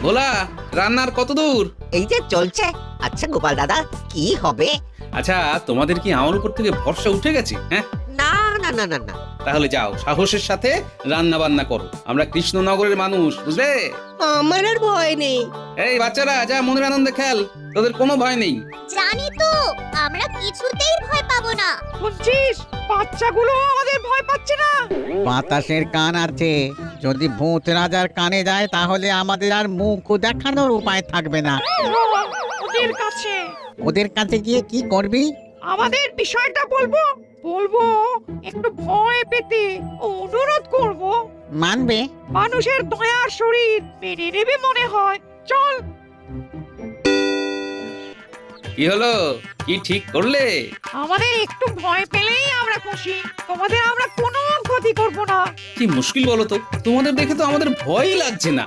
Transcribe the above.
ভোলা, রান্নার কত দূর? এই যে চলছে। আচ্ছা গোপাল দাদা, কি হবে? আচ্ছা, তোমাদের কি আমার উপর থেকে ভরসা উঠে গেছে? হ্যাঁ, না না না না না, তাহলে যাও, সাহসের সাথে রান্না বান্না করো। আমরা কৃষ্ণনগরের মানুষ, বুঝলে? আমার আর ভয় নেই। এই বাচ্চারা, যা মনের আনন্দে খেল, তোদের কোনো ভয় নেই। জানি তো, আমরা কিছুতেই ভয় পাবো না। শুনছিস, বাচ্চাগুলো আমাদের ভয় পাচ্ছে না। বাতাসের কান আছে, যদি ভূত রাজার কানে যায় তাহলে আমাদের আর মুখ দেখানোর উপায় থাকবে না। ওদের কাছে ওদের কাছে গিয়ে কি করবি? আমাদের বিষয়টা বলবো বলবো একটু ভয় পেতে অনুরোধ করব। মানবে? মানুষের দয়ার শরীর মেনে নেবে মনে হয়। চল। কি হলো, কি ঠিক করলে? আমাদের একটু ভয় পেলেই আমরা খুশি। তোমাদের আমরা কোনো ক্ষতি করব না। কি মুশকিল বলো তো, তোমাদের দেখে তো আমাদের ভয়ই লাগছে না।